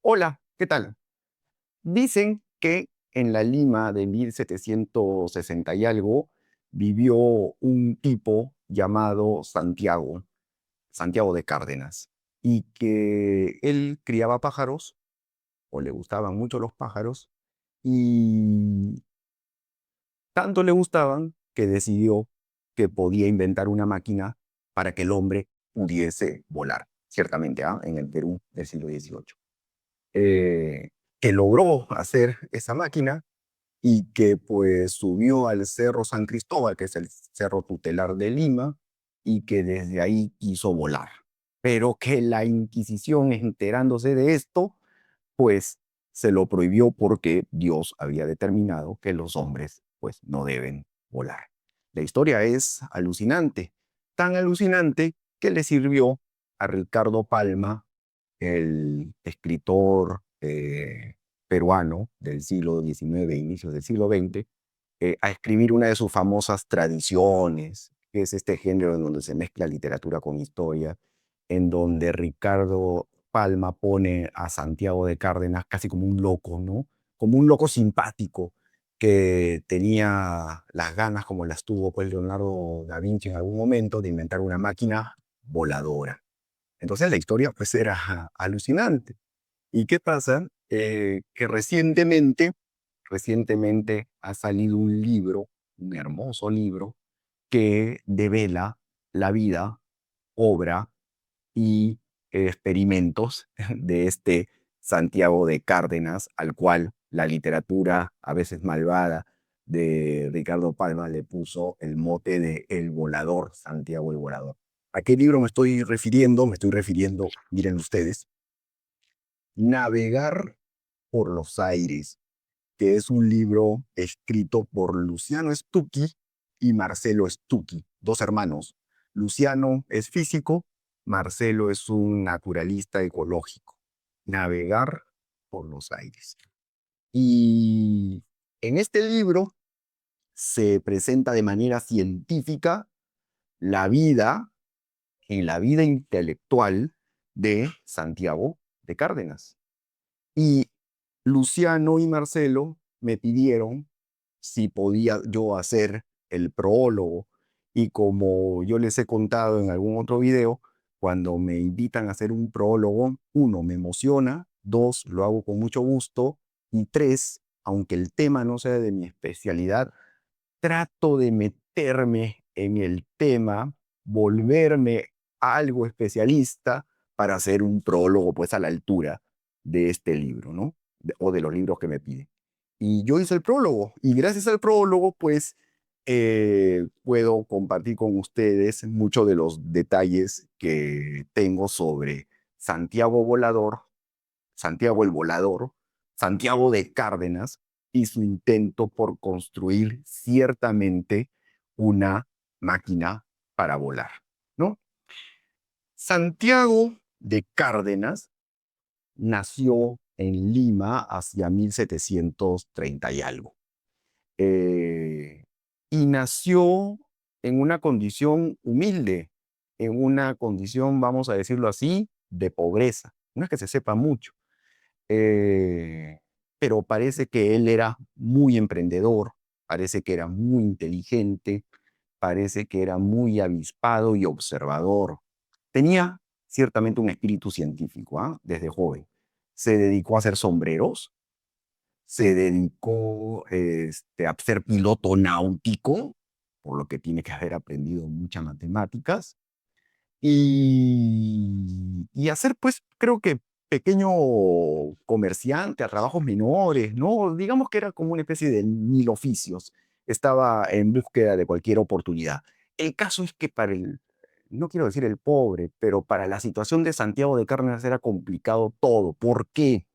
Hola, ¿qué tal? Dicen que en la Lima de 1760 y algo vivió un tipo llamado Santiago, Santiago de Cárdenas, y que él criaba pájaros, o le gustaban mucho los pájaros, y tanto le gustaban que decidió que podía inventar una máquina para que el hombre pudiese volar, ciertamente, en el Perú del siglo XVIII. eh, que logró hacer esa máquina y que pues subió al Cerro San Cristóbal, que es el cerro tutelar de Lima, y que desde ahí quiso volar. Pero que la Inquisición, enterándose de esto, pues se lo prohibió porque Dios había determinado que los hombres pues no deben volar. La historia es alucinante, tan alucinante que le sirvió a Ricardo Palma, el escritor peruano del siglo XIX, inicios del siglo XX, a escribir una de sus famosas tradiciones, que es este género en donde se mezcla literatura con historia, en donde Ricardo Palma pone a Santiago de Cárdenas casi como un loco, ¿no? Como un loco simpático que tenía las ganas, como las tuvo pues Leonardo da Vinci en algún momento, de inventar una máquina voladora. Entonces la historia pues era alucinante. ¿Y qué pasa? Que recientemente ha salido un libro, un hermoso libro, que devela la vida, obra y experimentos de este Santiago de Cárdenas, al cual la literatura, a veces malvada, de Ricardo Palma le puso el mote de El Volador, Santiago el Volador. ¿A qué libro me estoy refiriendo? Me estoy refiriendo, miren ustedes, Navegar por los aires, que es un libro escrito por Luciano Stucchi y Marcelo Stucchi, dos hermanos. Luciano es físico, Marcelo es un naturalista ecológico. Navegar por los aires. Y en este libro se presenta de manera científica la vida y la vida intelectual de Santiago de Cárdenas. Y Luciano y Marcelo me pidieron si podía yo hacer el prólogo. Y como yo les he contado en algún otro video, cuando me invitan a hacer un prólogo, uno, me emociona, dos, lo hago con mucho gusto, y tres, aunque el tema no sea de mi especialidad, trato de meterme en el tema, volverme algo especialista para hacer un prólogo pues a la altura de este libro, ¿no? O de los libros que me piden. Y yo hice el prólogo y gracias al prólogo pues puedo compartir con ustedes muchos de los detalles que tengo sobre Santiago Volador, Santiago el Volador, Santiago de Cárdenas y su intento por construir ciertamente una máquina para volar, ¿no? Santiago de Cárdenas nació en Lima hacia 1730 y algo. Eh, y nació en una condición humilde, en una condición, vamos a decirlo así, de pobreza. No es que se sepa mucho, eh, pero parece que él era muy emprendedor, parece que era muy inteligente, parece que era muy avispado y observador. Tenía ciertamente un espíritu científico, desde joven. Se dedicó a hacer sombreros, se dedicó a ser piloto náutico, por lo que tiene que haber aprendido muchas matemáticas, y hacer, pues, creo que pequeño comerciante a trabajos menores, ¿no? Digamos que era como una especie de mil oficios. Estaba en búsqueda de cualquier oportunidad. El caso es que para el, no quiero decir el pobre, pero para la situación de Santiago de Cárdenas era complicado todo. ¿Por qué?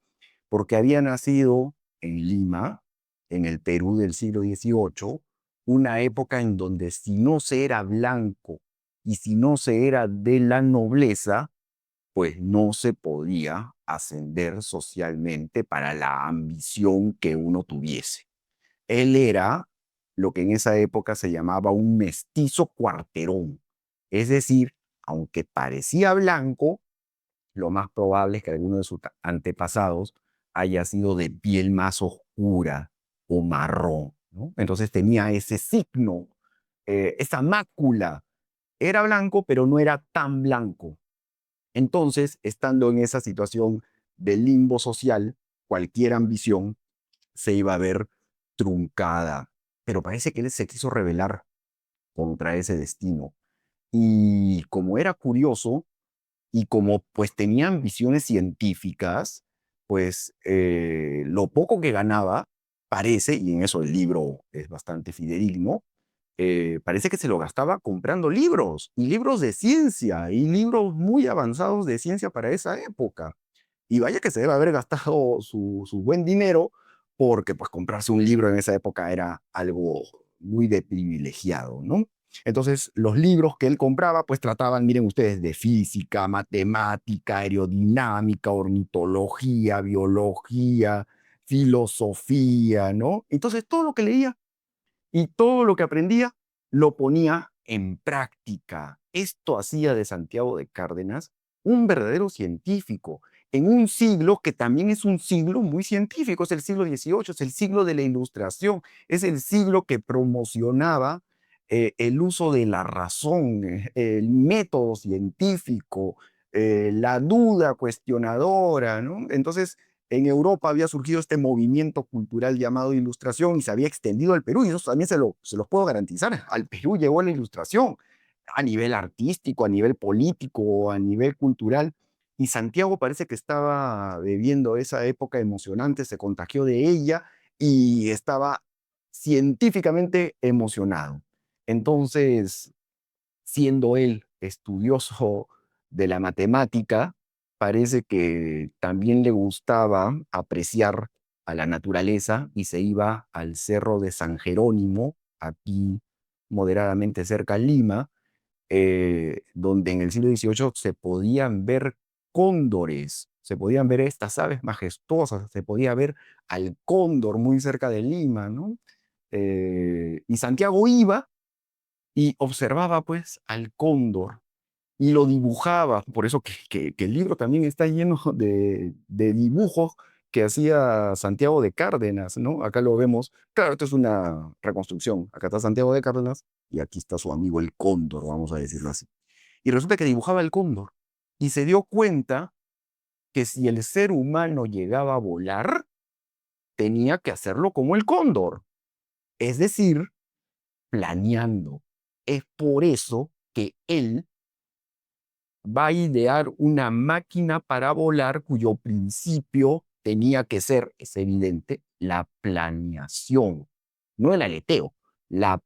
Porque había nacido en Lima, en el Perú del siglo XVIII, una época en donde si no se era blanco y si no se era de la nobleza, pues no se podía ascender socialmente para la ambición que uno tuviese. Él era lo que en esa época se llamaba un mestizo cuarterón, es decir, aunque parecía blanco, lo más probable es que alguno de sus antepasados haya sido de piel más oscura o marrón, ¿no? Entonces tenía ese signo, esa mácula. Era blanco, pero no era tan blanco. Entonces, estando en esa situación de limbo social, cualquier ambición se iba a ver truncada. Pero parece que él se quiso rebelar contra ese destino. Y como era curioso y como pues tenía ambiciones científicas, pues lo poco que ganaba, parece, y en eso el libro es bastante fidedigno, parece que se lo gastaba comprando libros, y libros de ciencia, y libros muy avanzados de ciencia para esa época. Y vaya que se debe haber gastado su buen dinero, porque pues comprarse un libro en esa época era algo muy de privilegiado, ¿no? Entonces, los libros que él compraba, pues trataban, miren ustedes, de física, matemática, aerodinámica, ornitología, biología, filosofía, ¿no? Entonces, todo lo que leía y todo lo que aprendía lo ponía en práctica. Esto hacía de Santiago de Cárdenas un verdadero científico en un siglo que también es un siglo muy científico, es el siglo XVIII, es el siglo de la Ilustración, es el siglo que promocionaba el uso de la razón, el método científico, la duda cuestionadora, ¿no? Entonces, en Europa había surgido este movimiento cultural llamado Ilustración y se había extendido al Perú, y eso también se los puedo garantizar. Al Perú llegó la Ilustración a nivel artístico, a nivel político, a nivel cultural. Y Santiago parece que estaba viviendo esa época emocionante, se contagió de ella y estaba científicamente emocionado. Entonces, siendo él estudioso de la matemática, parece que también le gustaba apreciar a la naturaleza y se iba al Cerro de San Jerónimo, aquí moderadamente cerca a Lima, donde en el siglo XVIII se podían ver cóndores, se podían ver estas aves majestuosas, se podía ver al cóndor muy cerca de Lima, ¿no? Y Santiago iba y observaba pues al cóndor y lo dibujaba, por eso que el libro también está lleno de dibujos que hacía Santiago de Cárdenas, ¿no? Acá lo vemos, claro, esto es una reconstrucción, acá está Santiago de Cárdenas y aquí está su amigo el cóndor, vamos a decirlo así. Y resulta que dibujaba el cóndor y se dio cuenta que si el ser humano llegaba a volar, tenía que hacerlo como el cóndor, es decir, planeando. Es por eso que él va a idear una máquina para volar cuyo principio tenía que ser, es evidente, la planeación, no el aleteo, la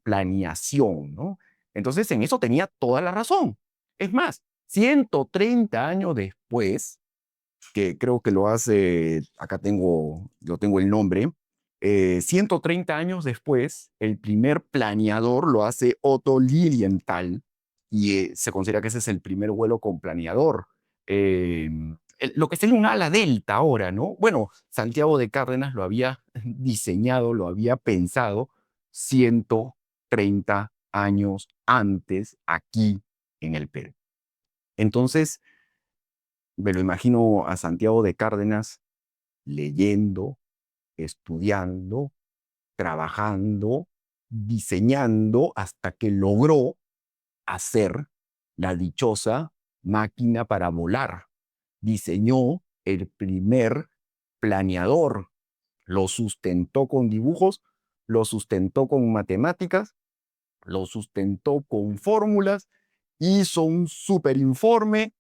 planeación, ¿no? Entonces, en eso tenía toda la razón. Es más, 130 años después, que creo que lo hace, acá tengo, yo tengo el nombre, 130 años después, el primer planeador lo hace Otto Lilienthal y se considera que ese es el primer vuelo con planeador. Eh, lo que sería un ala delta ahora, ¿no? Bueno, Santiago de Cárdenas lo había diseñado, lo había pensado 130 años antes aquí en el Perú. Entonces, me lo imagino a Santiago de Cárdenas leyendo, estudiando, trabajando, diseñando hasta que logró hacer la dichosa máquina para volar. Diseñó el primer planeador, lo sustentó con dibujos, lo sustentó con matemáticas, lo sustentó con fórmulas, hizo un superinforme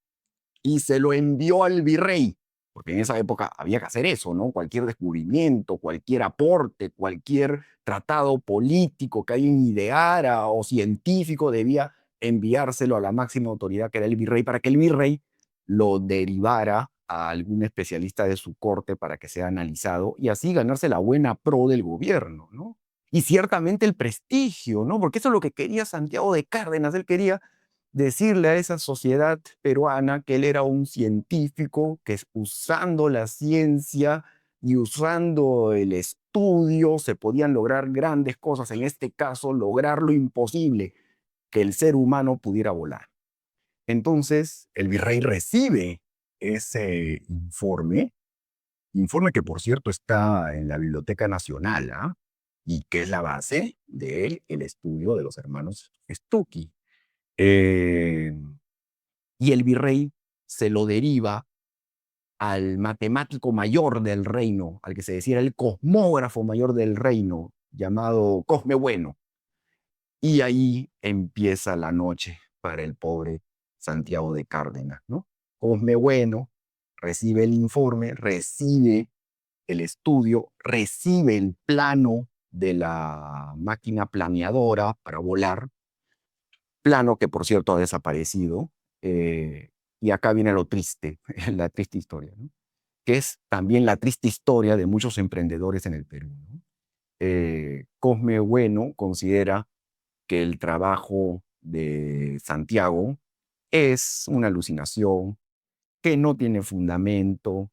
y se lo envió al virrey, porque en esa época había que hacer eso, ¿no? Cualquier descubrimiento, cualquier aporte, cualquier tratado político que alguien ideara o científico debía enviárselo a la máxima autoridad que era el virrey para que el virrey lo derivara a algún especialista de su corte para que sea analizado y así ganarse la buena pro del gobierno, ¿no? Y ciertamente el prestigio, ¿no? Porque eso es lo que quería Santiago de Cárdenas, él quería decirle a esa sociedad peruana que él era un científico que usando la ciencia y usando el estudio se podían lograr grandes cosas, en este caso lograr lo imposible, que el ser humano pudiera volar. Entonces, el virrey recibe ese informe que por cierto está en la Biblioteca Nacional, ¿ah? Y que es la base del estudio de los hermanos Stucky. Eh, y el virrey se lo deriva al matemático mayor del reino, al que se decía el cosmógrafo mayor del reino, llamado Cosme Bueno. Y ahí empieza la noche para el pobre Santiago de Cárdenas, ¿no? Cosme Bueno recibe el informe, recibe el estudio, recibe el plano de la máquina planeadora para volar, plano que por cierto ha desaparecido, y acá viene lo triste, la triste historia, ¿no? Que es también la triste historia de muchos emprendedores en el Perú, ¿no? Cosme Bueno considera que el trabajo de Santiago es una alucinación, que no tiene fundamento,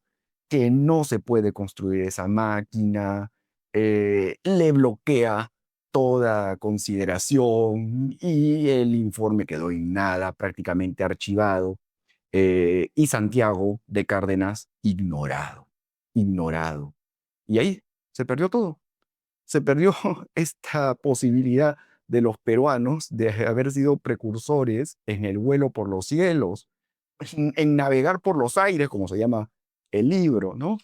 que no se puede construir esa máquina, le bloquea toda consideración y el informe quedó en nada, prácticamente archivado, y Santiago de Cárdenas ignorado, ignorado. Y ahí se perdió todo. Se perdió esta posibilidad de los peruanos de haber sido precursores en el vuelo por los cielos, en navegar por los aires, como se llama el libro, ¿no?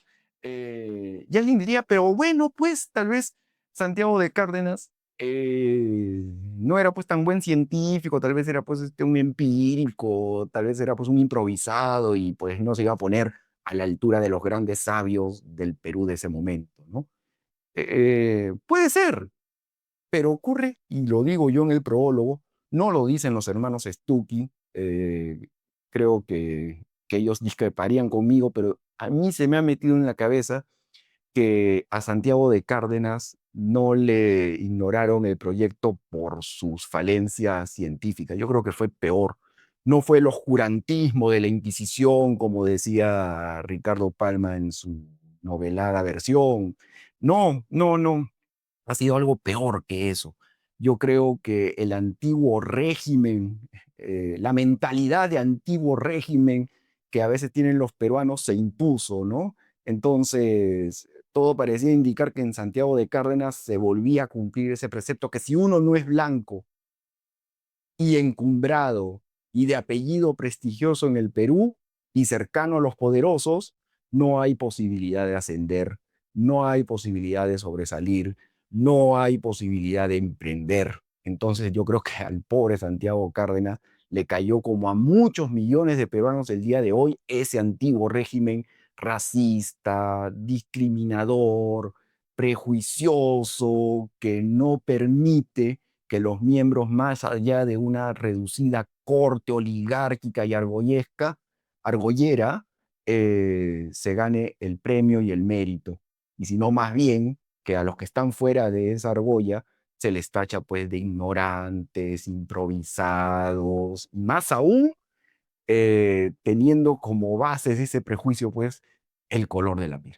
Y alguien diría, pero bueno, pues tal vez Santiago de Cárdenas no era pues tan buen científico, tal vez era pues un empírico, tal vez era pues un improvisado y pues no se iba a poner a la altura de los grandes sabios del Perú de ese momento, ¿no? Puede ser, pero ocurre, y lo digo yo en el prólogo, no lo dicen los hermanos Stucky, creo que ellos discreparían conmigo, pero a mí se me ha metido en la cabeza que a Santiago de Cárdenas no le ignoraron el proyecto por sus falencias científicas. Yo creo que fue peor. No fue el oscurantismo de la Inquisición, como decía Ricardo Palma en su novelada versión. No, no, no, ha sido algo peor que eso. Yo creo que el antiguo régimen, la mentalidad de antiguo régimen que a veces tienen los peruanos se impuso, ¿no? Entonces, todo parecía indicar que en Santiago de Cárdenas se volvía a cumplir ese precepto, que si uno no es blanco y encumbrado y de apellido prestigioso en el Perú y cercano a los poderosos, no hay posibilidad de ascender, no hay posibilidad de sobresalir, no hay posibilidad de emprender. Entonces yo creo que al pobre Santiago Cárdenas le cayó como a muchos millones de peruanos el día de hoy ese antiguo régimen racista, discriminador, prejuicioso, que no permite que los miembros, más allá de una reducida corte oligárquica y argollera, se gane el premio y el mérito. Y si no, más bien que a los que están fuera de esa argolla se les tacha pues de ignorantes, improvisados, más aún teniendo como bases ese prejuicio pues el color de la piel.